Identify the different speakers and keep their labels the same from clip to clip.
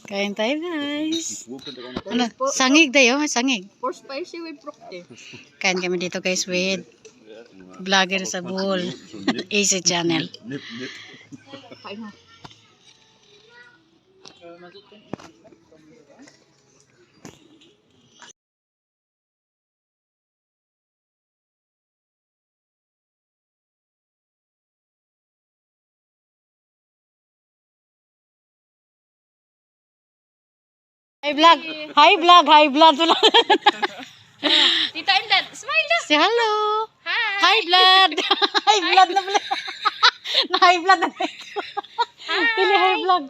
Speaker 1: Kain tayo guys. Ano? Sangig tayo, sangig.
Speaker 2: For spicy with protein.
Speaker 1: Kain kami dito guys with vlogger sa Bohol. AC channel.
Speaker 2: Kain mo.
Speaker 1: Hi vlog. Hi vlog. Hi vlog.
Speaker 2: Tita Indat, smile na.
Speaker 1: Say hello.
Speaker 2: Hi.
Speaker 1: Hi vlog. Hi vlog na vlog. Na hi vlog na. Pili hi vlog.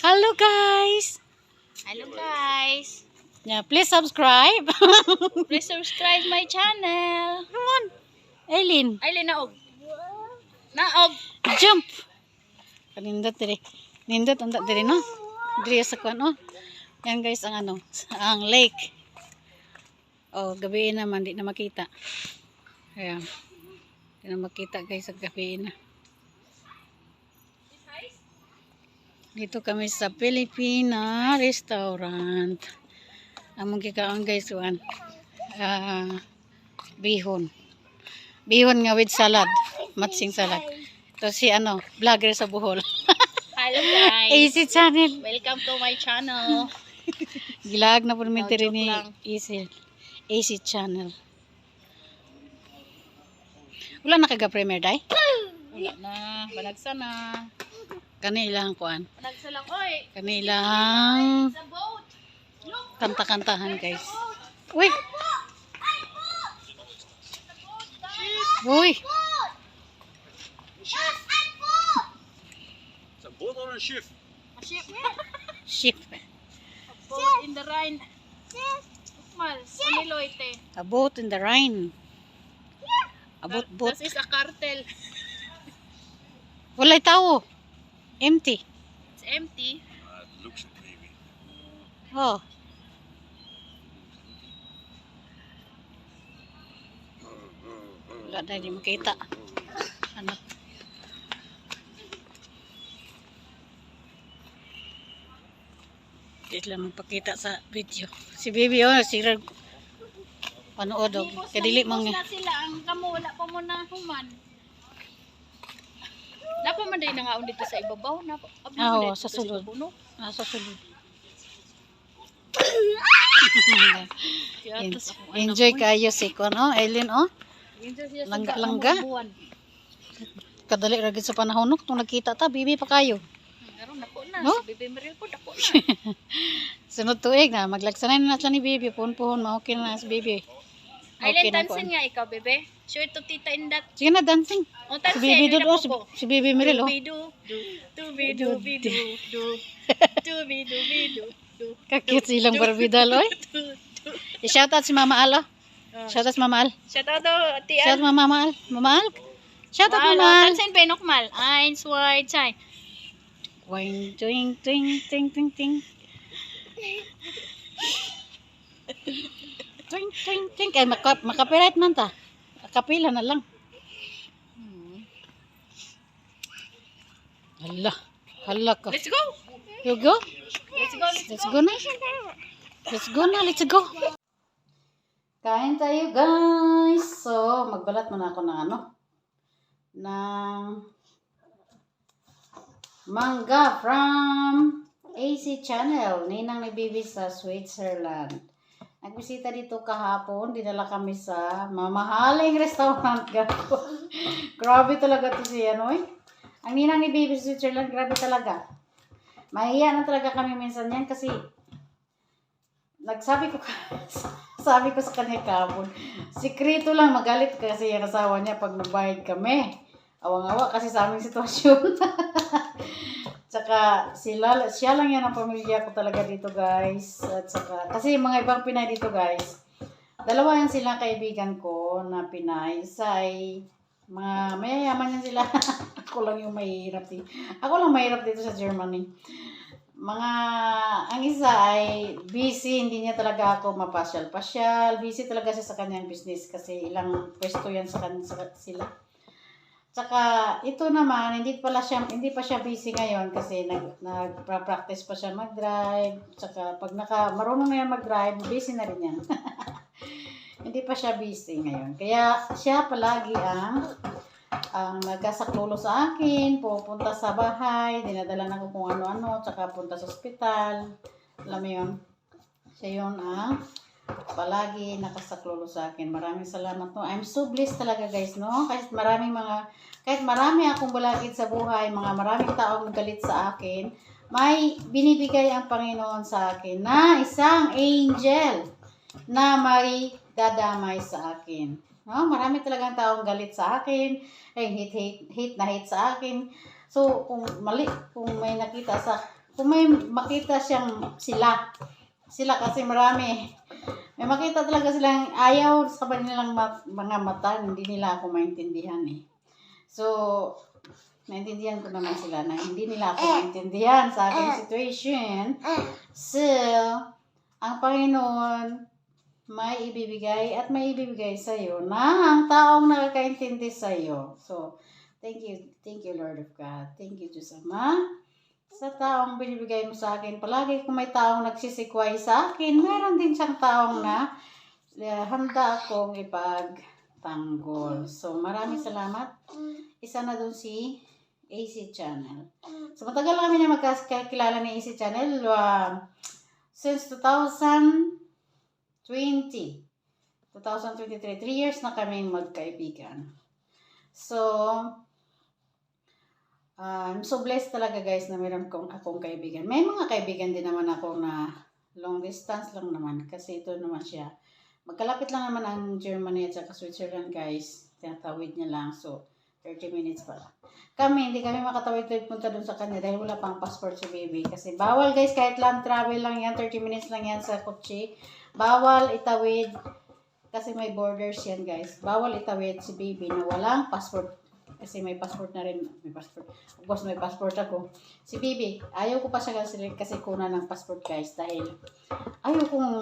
Speaker 1: Hello guys.
Speaker 2: Hello guys.
Speaker 1: Yeah, please subscribe.
Speaker 2: Please subscribe my channel.
Speaker 1: Come on. Eileen,
Speaker 2: Ay, naog. Naog.
Speaker 1: jump. Kanindot dire. Nindot unta dire no. Dire sa kuan oh. Yan guys ang ano, ang lake. Oh, gabi naman di na makita. Ayan. Di na makita guys sa gabi na. Dito kami sa Filipina restaurant. Among kikaon guys kuan. Bihon. Bihon nga with salad, matching salad. Ito si ano, vlogger sa Bohol.
Speaker 2: Hello guys.
Speaker 1: AC channel.
Speaker 2: Welcome to my channel.
Speaker 1: Gilag na po namin
Speaker 2: Joke
Speaker 1: ni
Speaker 2: lang.
Speaker 1: AC channel. Wala na kaga premier day?
Speaker 2: Wala na. Banagsa na.
Speaker 1: Kanilang kuan.
Speaker 2: Banagsa lang. Oy.
Speaker 1: Kanilang
Speaker 2: Sa boat. Look.
Speaker 1: kanta-kantahan guys. Uy! Uy!
Speaker 3: It's a boat or a ship?
Speaker 2: A ship.
Speaker 1: Ship.
Speaker 2: A boat in the Rhine. Mal. Uniloite.
Speaker 1: A boat in the Rhine. A boat.
Speaker 2: This is a cartel.
Speaker 1: Walay tao. Empty.
Speaker 2: It's empty.
Speaker 3: It looks it maybe.
Speaker 1: Oh. Wala na, di makita. Ano? Di lang magpakita sa video. Si baby, oh, sirag panood, oh. Kadili mga.
Speaker 2: Na sila ang kamo wala pa mo na human. Napa man day nangaon dito sa ibabaw na
Speaker 1: Oo, sa sulod. Sa sulod. Enjoy kayo si ko, no? Eileen, oh. Langga. Kadali ra gid sa panahon, no? Kung nagkita ta, bibi pa kayo.
Speaker 2: Karon nako na,
Speaker 1: No?
Speaker 2: si Bibi Meril po nako na.
Speaker 1: Sunod tuig na, maglagsanay na siya ni Bibi. Puhon-puhon, okay na si Bibi.
Speaker 2: Island
Speaker 1: na
Speaker 2: dancing nga ikaw, bebe. Show it to Tita Indat.
Speaker 1: Sige na, dancing.
Speaker 2: O,
Speaker 1: Si
Speaker 2: dancing.
Speaker 1: Bibi
Speaker 2: yun
Speaker 1: doon, oh.
Speaker 2: na po.
Speaker 1: Si Bibi Meril, oh.
Speaker 2: Tubidu, tubidu, bidu, du. Tubidu, bidu, du.
Speaker 1: Kakit silang barbidal, oy. I-shout out si Mama Al, oh. Shout out si Mama Al.
Speaker 2: Shout out to Tia.
Speaker 1: Shout out Mama Al. Mama Al. Shout out
Speaker 2: Mal,
Speaker 1: Mama Al.
Speaker 2: dancing penok mal. Eins, zwei, drei.
Speaker 1: Wing, twing, ting, ting, ting, ting. Twing, twing, ting. Kaya makapiright man ta. Kapila na lang. Hala. Hala ka.
Speaker 2: Let's go.
Speaker 1: You go?
Speaker 2: Let's go.
Speaker 1: Let's go na. Let's go na. Let's go. Kain tayo guys. So, magbalat muna ako ng ano. Ng mangga from AC Channel. Ninang ni Bibi sa Switzerland. Nagbisita dito kahapon. Dinala kami sa mamahaling restaurant. Grabe talaga to siya, no? Ang ninang ni Bibi sa Switzerland, grabe talaga. Mahiya na talaga kami minsan yan kasi sabi ko sa kanya kahapon, sikreto lang magalit kasi yung asawa niya pag nagbayad kami. Awang-awa kasi sa aming sitwasyon. Tsaka siya lang yan ang pamilya ko talaga dito guys. At saka, kasi yung mga ibang Pinay dito guys, dalawa yan sila kaibigan ko na Pinay. Isa ay mga mayayaman yan sila. Ako lang yung mahirap dito. Ako lang mahirap dito sa Germany. Ang isa ay busy, hindi niya talaga ako mapasyal-pasyal. Busy talaga siya sa kanyang business kasi ilang pwesto yan sa sila. Tsaka ito naman, hindi pa siya busy ngayon kasi nagpa-practice pa siya mag-drive. Tsaka pag marunong na yan mag-drive, busy na rin yan. Hindi pa siya busy ngayon. Kaya siya palagi ang nagkasaklulo sa akin, pupunta sa bahay, dinadala na ko kung ano-ano, tsaka punta sa ospital. Alam mo yun? Siya yun ang palagi nakasaklolo sa akin. Maraming salamat no. I'm so blessed talaga guys no. Kahit marami akong balakid sa buhay, maraming taong galit sa akin, may binibigay ang Panginoon sa akin na isang angel na may dadamay sa akin. No? Marami talagang taong galit sa akin, hate sa akin. So kung may makita sila kasi marami. May makita talaga silang ayaw sa kanilang mga mata, hindi nila ako maintindihan eh. So, naintindihan ko naman sila na hindi nila ako maintindihan sa aking situation. So, ang Panginoon may ibibigay at may ibibigay sa iyo na ang taong nakakaintindi sa iyo. So, thank you Lord of God. Thank you Diyos Ama. Sa taong binibigay mo sa akin, palagi kung may taong nagsisikway sa akin, meron din siyang taong na handa akong ipagtanggol. So, maraming salamat. Isa na dun si AC Channel. So, matagal kami na magkakilala ni AC Channel since 2023. 3 years na kami magkaibigan. So, I'm so blessed talaga guys na meron akong kaibigan. May mga kaibigan din naman ako na long distance lang naman kasi ito naman siya. Magkalapit lang naman ang Germany at saka Switzerland guys. Tinatawid niya lang. So, 30 minutes pa lang. Hindi kami makatawid punta dun sa kanya dahil wala pang passport si baby. Kasi bawal guys, kahit land travel lang yan, 30 minutes lang yan sa kotse. Bawal itawid kasi may borders yan guys. Bawal itawid si baby na walang passport. Kasi may passport na rin. May passport. Of course, may passport ako. Si Bibi, ayaw ko pa siya kasi kunan ng passport guys. Dahil ayaw kong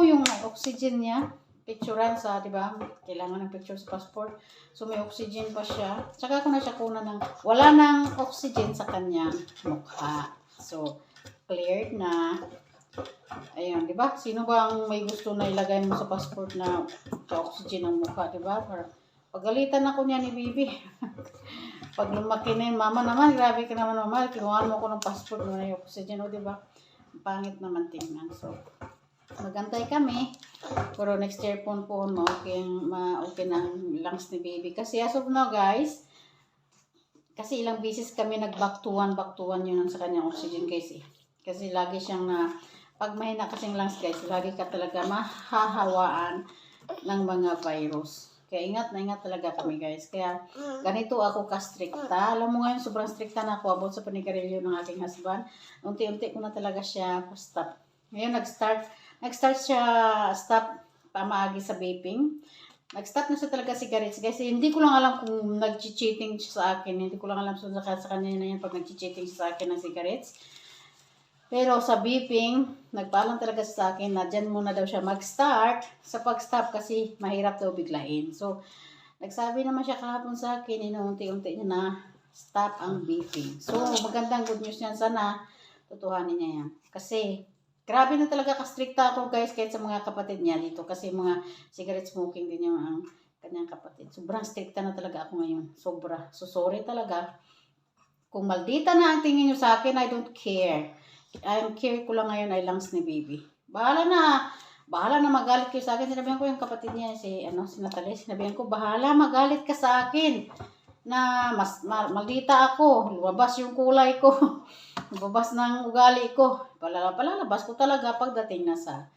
Speaker 1: yung oxygen niya. Picturean sa, di ba? Kailangan ng picture sa passport. So, may oxygen pa siya. Tsaka ako na siya kunan wala nang oxygen sa kanyang mukha. So, cleared na. Ayun, di ba? Sino ba ang may gusto na ilagay mo sa passport na oxygen ng mukha, di ba? Pagalitan ako niya ni Bibi. Pag lumaki na yun, mama naman, grabe ka naman mama, kinuhaan mo ko ng passport mo na yung oxygen, o diba? Pangit naman tingnan. So, magantay kami. Pero next year po okay na lungs ni Bibi. Kasi as of now guys, kasi ilang beses kami nag-back-to-one yun sa kanyang oxygen guys eh. Kasi lagi siyang pag mahina kasing lungs guys, lagi ka talaga mahahawaan ng mga virus. Kaya ingat na ingat talaga kami guys. Kaya ganito ako ka-stricta. Alam mo ngayon, sobrang stricta na ako about sa panigarilyo ng aking husband. Unti-unti ko na talaga siya stop. Ngayon nag-start siya stop pamaagi sa vaping. Nag-stop na siya talaga cigarettes. Kasi hindi ko lang alam kung nag-cheating siya sa akin. Hindi ko lang alam sa kanya na yan pag nag-cheating siya sa akin ng cigarettes. Pero sa vaping, nagpaalam talaga sa akin na dyan muna daw siya mag-start. Sa pag-stop kasi mahirap daw biglain. So, nagsabi naman siya kahapon sa akin, unti-unti niya na stop ang vaping. So, magandang good news niyan. Sana tutuhanin niya yan. Kasi, grabe na talaga ka-stricta ako guys kahit sa mga kapatid niya dito. Kasi mga cigarette smoking din yung ang kanyang kapatid. Sobrang stricta na talaga ako ngayon. Sobra. So, sorry talaga. Kung maldita na ang tingin niyo sa akin, I don't care. Ang care ko lang ngayon ay lungs ni Baby. Bahala na magalit kayo sa akin. Sinabihan ko yung kapatid niya, si Natalie, sinabihan ko, bahala magalit ka sa akin. Na maldita ako. Lumabas yung kulay ko. Lumabas ng ugali ko. Palalabas ko talaga pagdating na sa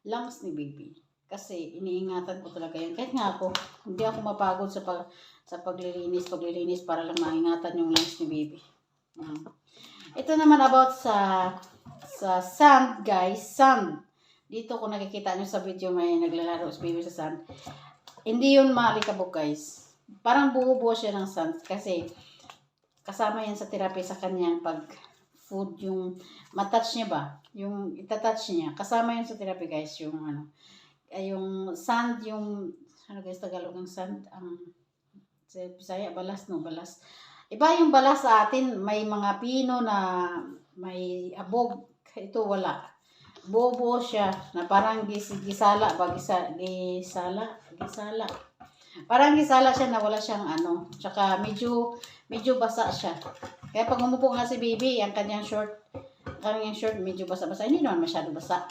Speaker 1: lungs ni Baby. Kasi iniingatan ko talaga yun. Kahit nga ako, hindi ako mapagod sa paglilinis para lang maingatan yung lungs ni Baby. Ito naman about sa sand, guys. Sand. Dito kung nakikita nyo sa video, may naglalaro si Baby sa sand. Hindi yun maalikabok, guys. Parang buo-buo siya ng sand. Kasi kasama yan sa therapy sa kanyang pag-food. Yung matouch niya ba? Yung itatouch niya. Kasama yan sa therapy, guys. Yung sand, guys, Tagalog ng sand. Sa Bisaya, balas no, balas. Iba yung balas sa atin, may mga pino na may abog. Ito wala. Bobo siya na parang gisala ba? Gisala. Parang gisala siya na wala siyang ano. Tsaka medyo basa siya. Kaya pag umupo nga si Bibi, ang kanyang short medyo basa-basa. Hindi naman masyado basa.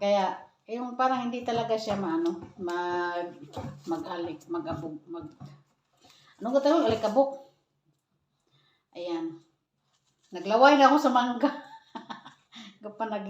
Speaker 1: Kaya, yung parang hindi talaga siya mag-abog, anong tawag? Alikabok. Ayan. Naglaway na ako sa mangga. Kapanag